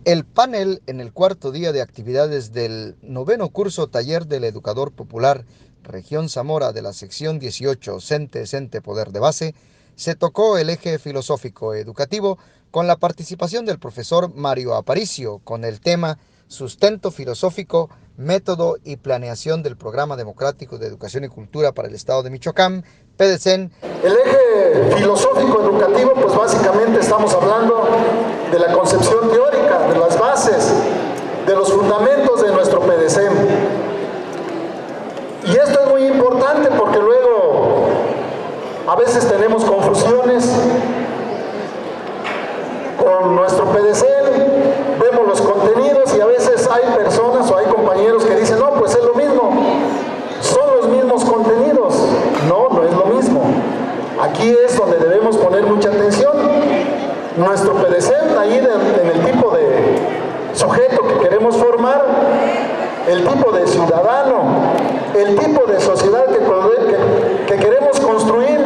El panel en el cuarto día de actividades del 9º curso Taller del Educador Popular Región Zamora de la sección 18 Cente Poder de Base se tocó el eje filosófico educativo con la participación del profesor Mario Aparicio con el tema Sustento filosófico, método y planeación del Programa Democrático de Educación y Cultura para el Estado de Michoacán, PDCEN. El eje filosófico educativo, pues básicamente estamos hablando de la concepción teórica, de las bases, de los fundamentos de nuestro PDCEN. Y esto es muy importante porque luego a veces tenemos confusiones con nuestro PDCEN, vemos los contenidos y a veces hay personas o hay compañeros que dicen, no, pues es lo mismo, son los mismos contenidos. No, no es lo mismo. Aquí es donde debemos poner mucha atención. Nuestro PDCEN, ahí en el tipo de sujeto que queremos formar, el tipo de ciudadano, el tipo de sociedad que queremos construir,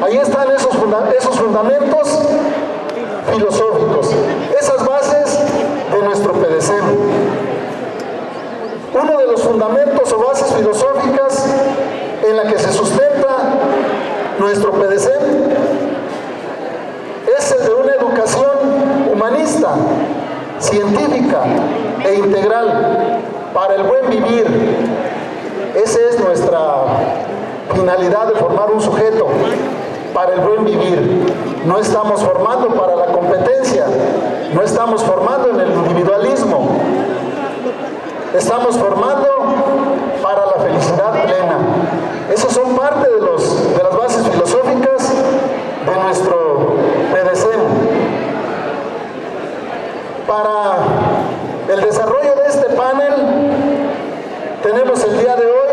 ahí están esos fundamentos filosóficos, esas bases de nuestro PDCEN. Uno de los fundamentos o bases filosóficas en la que se sustenta nuestro PDCEN es el de una educación humanista, científica e integral para el buen vivir. Esa es nuestra finalidad de formar un sujeto para el buen vivir. No estamos formando para la competencia, no estamos formando en el individualismo, estamos formando para la felicidad plena. Esos son parte de las bases filosóficas de nuestro PDCEN. Para el desarrollo de este panel tenemos el día de hoy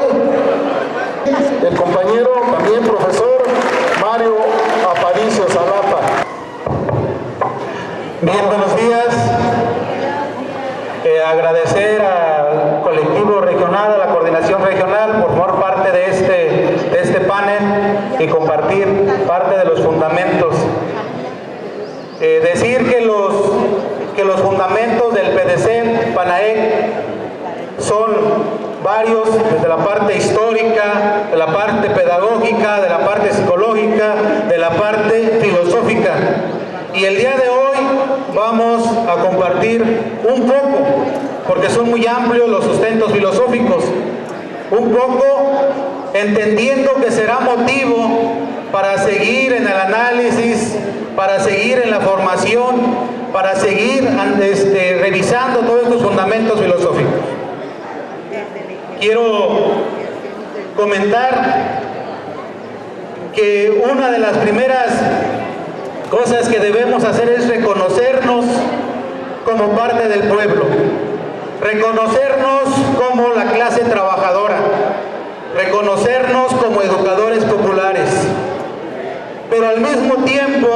el compañero, también profesor, Mario Aparicio Zalapa. Bien, buenos días. Agradecer al colectivo regional, a la coordinación regional por formar parte de este panel y compartir parte de los fundamentos. Decir que los fundamentos del PDCEN PANAEC son varios, desde la parte histórica, de la parte pedagógica, de la parte psicológica, de la parte filosófica. Y el día de hoy vamos a compartir un poco, porque son muy amplios los sustentos filosóficos, un poco entendiendo que será motivo para seguir en el análisis, para seguir en la formación, para seguir revisando todos estos fundamentos filosóficos. Quiero comentar que una de las primeras cosas que debemos hacer es reconocernos como parte del pueblo, reconocernos como la clase trabajadora, reconocernos como educadores populares, pero al mismo tiempo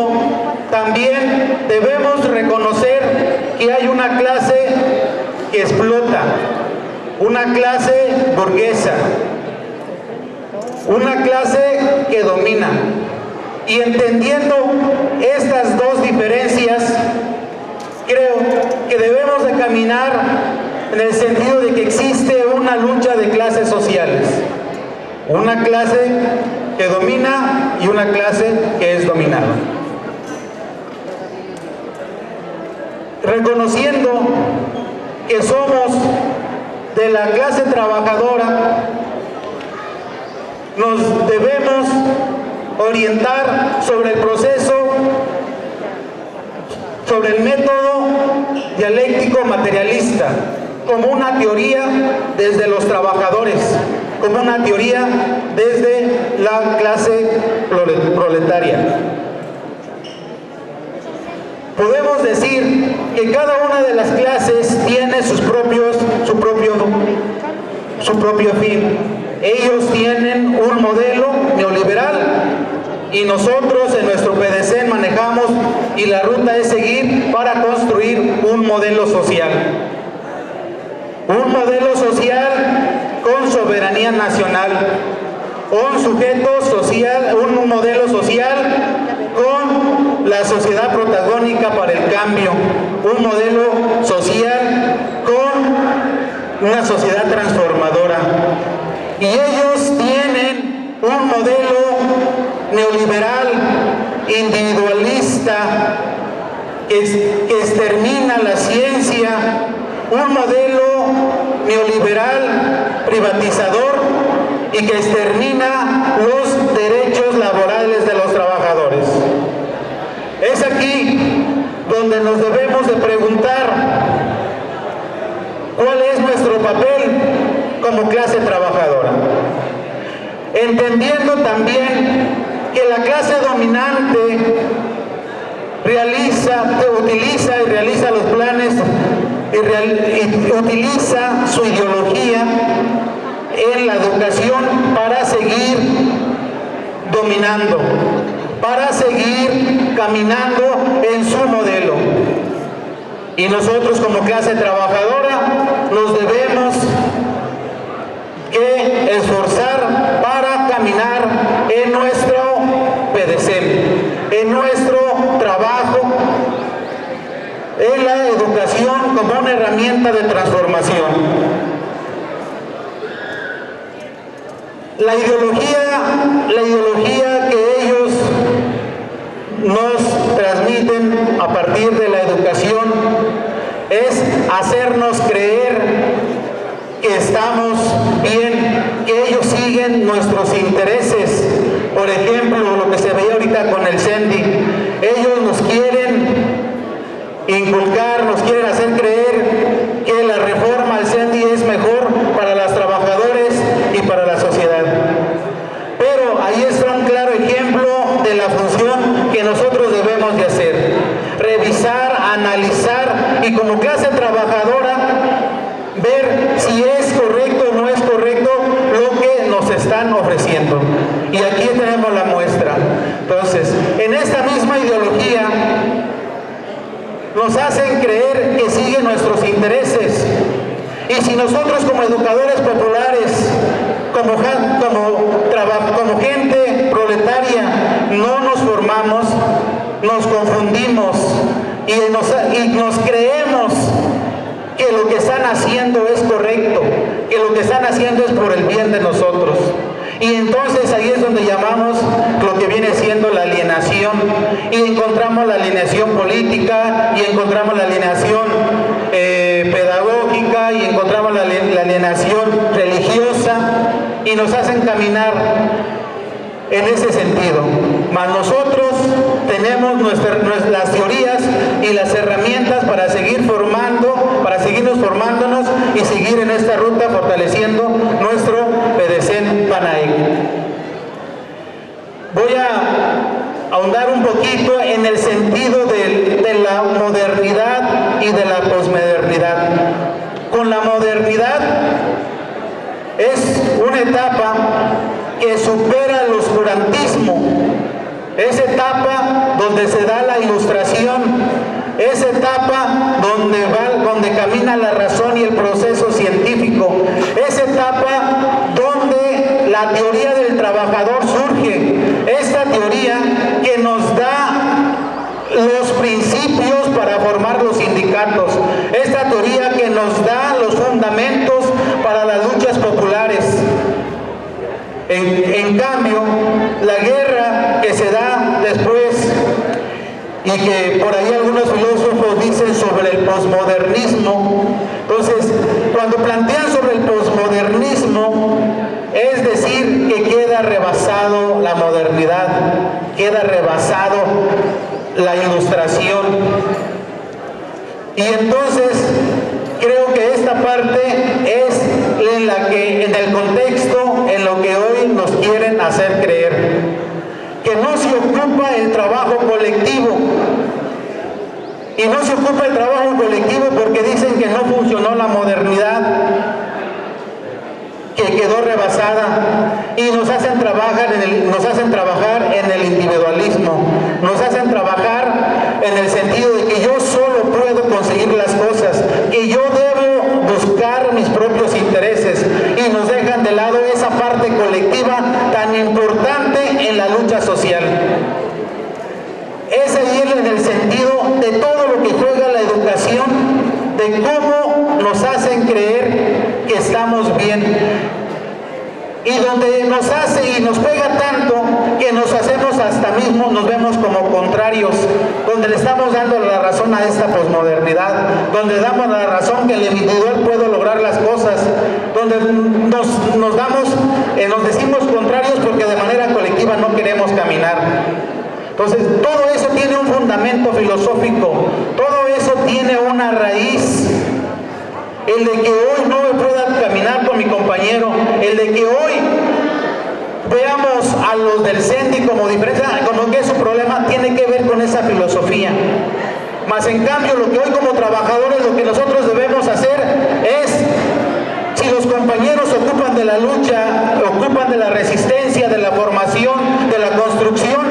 también debemos reconocer que hay una clase que explota, una clase burguesa, una clase que domina. Y entendiendo estas dos diferencias, creo que debemos de caminar en el sentido de que existe una lucha de clases sociales. Una clase que domina y una clase que es dominada. Reconociendo que somos de la clase trabajadora, nos debemos orientar sobre el proceso, sobre el método dialéctico materialista, como una teoría desde los trabajadores, como una teoría desde la clase proletaria. Podemos decir que cada una de las clases tiene su propio fin. Ellos tienen un modelo neoliberal y nosotros en nuestro PDCEN manejamos y la ruta es seguir para construir un modelo social. Un modelo social con soberanía nacional, un sujeto social, un modelo social con la sociedad protagónica para el cambio, un modelo social social con una sociedad transformadora. Y ellos tienen un modelo neoliberal, individualista, que extermina la ciencia, un modelo neoliberal privatizador y que extermina los derechos laborales de los trabajadores. Es aquí donde nos debemos de preguntar cuál es nuestro papel como clase trabajadora, entendiendo también que la clase dominante utiliza y realiza los planes y utiliza su ideología en la educación para seguir dominando, para seguir caminando en su modelo. Y nosotros como clase trabajadora nos debemos que esforzar para caminar en nuestro PDCEM, en nuestro trabajo, en la educación como una herramienta de transformación. La ideología que ellos nos transmiten a partir de la educación es hacernos creer que estamos bien, que ellos siguen nuestros intereses. Por ejemplo, lo que se veía ahorita con el CENDI, ellos nos quieren inculcar, nos quieren hacer creer que la reforma al CENDI es mejor para los trabajadores y para la sociedad. Pero ahí está un claro ejemplo de la función que nosotros debemos de hacer: revisar, analizar y como clase trabajadora ver si es correcto o no es correcto lo que nos están ofreciendo. Y aquí tenemos la muestra. Entonces, en esta misma ideología nos hacen creer que siguen nuestros intereses. Y si nosotros como educadores populares, como gente proletaria, no nos formamos, nos confundimos y nos creemos que lo que están haciendo es correcto, que lo que están haciendo es por el bien de nosotros. Y entonces ahí es donde llamamos lo que viene siendo la alienación, y encontramos la alienación política, y encontramos la alienación pedagógica, y encontramos la alienación religiosa, y nos hacen caminar en ese sentido. Mas nosotros tenemos las teorías y las herramientas para seguir seguirnos formándonos y seguir en esta ruta fortaleciendo nuestro PDCEM PANAEC. Voy a ahondar un poquito en el sentido de la modernidad y de la posmodernidad. Con la modernidad es una etapa que supera el oscurantismo, es etapa donde se da la ilustración, es etapa donde camina la razón y el proceso científico, es etapa donde la teoría del trabajador surge, esta teoría que nos da los principios para formar los sindicatos, esta teoría que nos da los fundamentos para las luchas populares. En cambio, la guerra que se da después y que por ahí algunos filósofos dicen sobre el posmodernismo, entonces cuando plantean sobre el posmodernismo es decir que queda rebasado la modernidad, queda rebasado la ilustración. Y entonces creo que esta parte es en el contexto en lo que hoy nos quieren hacer creer, que no se ocupa el trabajo colectivo. Y no se ocupa el trabajo colectivo porque dicen que no funcionó la modernidad, que quedó rebasada, y nos hacen trabajar en el individualismo, nos hacen trabajar en el sentido de que yo solo puedo conseguir las cosas, que yo debo buscar mis propios intereses, y nos dejan de lado esa parte colectiva tan importante en la lucha social. Es ahí en el sentido de todo lo que juega la educación, de de cómo nos hacen creer que estamos bien, y donde nos hace y nos pega tanto que nos hacemos hasta mismo, nos vemos como contrarios, donde le estamos dando la razón a esta posmodernidad, donde damos la razón que el individual puede lograr las cosas, donde nos decimos contrarios porque de manera colectiva no queremos caminar. Entonces, todo eso tiene un fundamento filosófico, todo eso tiene una raíz. El de que hoy no me pueda caminar con mi compañero, el de que hoy veamos a los del CENDI como diferencia, como que es un problema, tiene que ver con esa filosofía. Mas en cambio, lo que hoy como trabajadores, lo que nosotros debemos hacer es, si los compañeros ocupan de la lucha, ocupan de la resistencia, de la formación, de la construcción,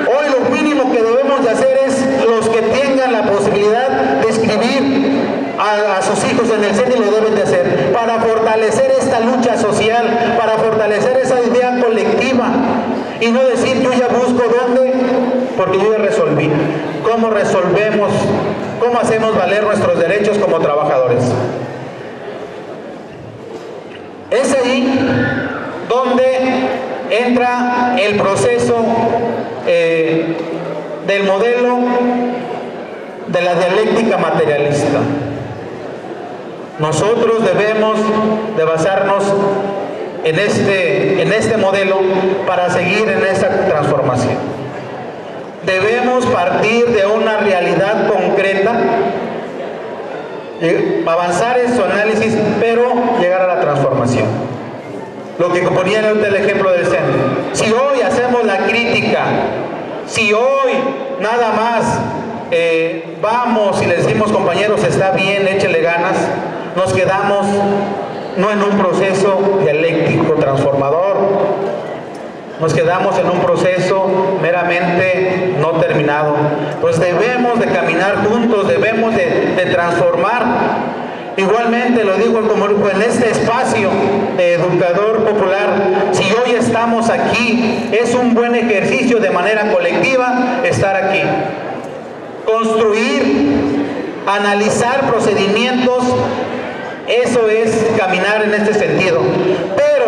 hoy lo mínimo que debemos de hacer es los que tengan la posibilidad de escribir a sus hijos en el CENDI lo deben de hacer, para fortalecer esta lucha social, para fortalecer esa idea colectiva, y no decir yo ya busco dónde, porque yo ya resolví. ¿Cómo resolvemos? ¿Cómo hacemos valer nuestros derechos como trabajadores? Es ahí donde entra el proceso del modelo de la dialéctica materialista. Nosotros debemos de basarnos en este modelo para seguir en esta transformación. Debemos partir de una realidad concreta, avanzar en su análisis, pero llegar a la transformación. Lo que ponía el ejemplo del CENDI. Si hoy hacemos la crítica, si hoy nada más vamos y le decimos compañeros, está bien, échele ganas, nos quedamos no en un proceso dialéctico transformador, nos quedamos en un proceso meramente no terminado. Pues debemos de caminar juntos, debemos de transformar. Igualmente lo digo como en este espacio de educador popular, si hoy estamos aquí, es un buen ejercicio de manera colectiva estar aquí. Construir, analizar procedimientos, eso es caminar en este sentido. Pero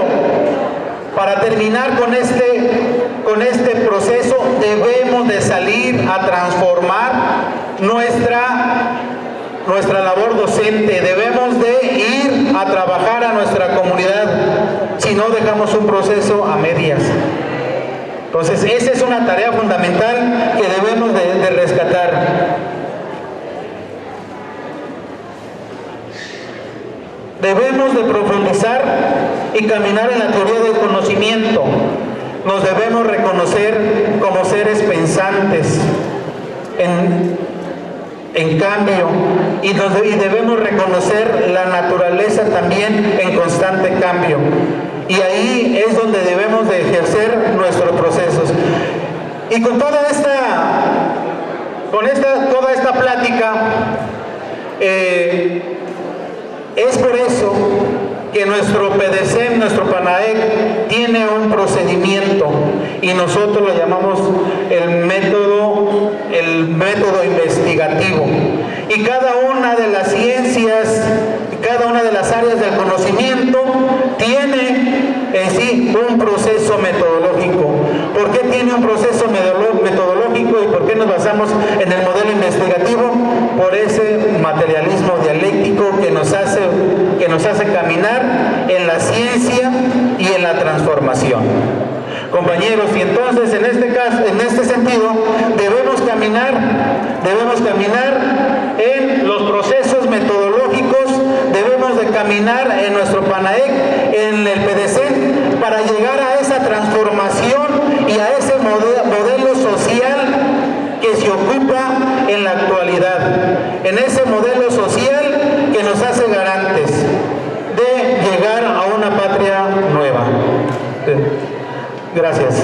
para terminar con este proceso, debemos de salir a transformar nuestra labor docente, debemos de ir a trabajar a nuestra comunidad, si no dejamos un proceso a medias. Entonces, esa es una tarea fundamental que debemos de rescatar. Debemos de profundizar y caminar en la teoría del conocimiento. Nos debemos reconocer como seres pensantes en cambio, y debemos reconocer la naturaleza también en constante cambio. Y ahí es donde debemos de ejercer nuestros procesos. Y con toda esta plática, es por eso que nuestro PDCEM, nuestro PANAEC, tiene un procedimiento y nosotros lo llamamos el método investigativo. Y cada una de las ciencias, cada una de las áreas del conocimiento tiene en sí un proceso metodológico. ¿Por qué tiene un proceso metodológico y por qué nos basamos en el modelo investigativo? Por ese materialismo dialéctico que nos hace caminar en la ciencia y en la transformación. Compañeros, y entonces en este sentido debemos caminar en los procesos metodológicos, debemos de caminar en nuestro PANAEC, en el PDCEM, para llegar a esa transformación y a ese modelo social que se ocupa en la actualidad, en ese modelo social que nos hace garantes de llegar a una patria nueva. Gracias.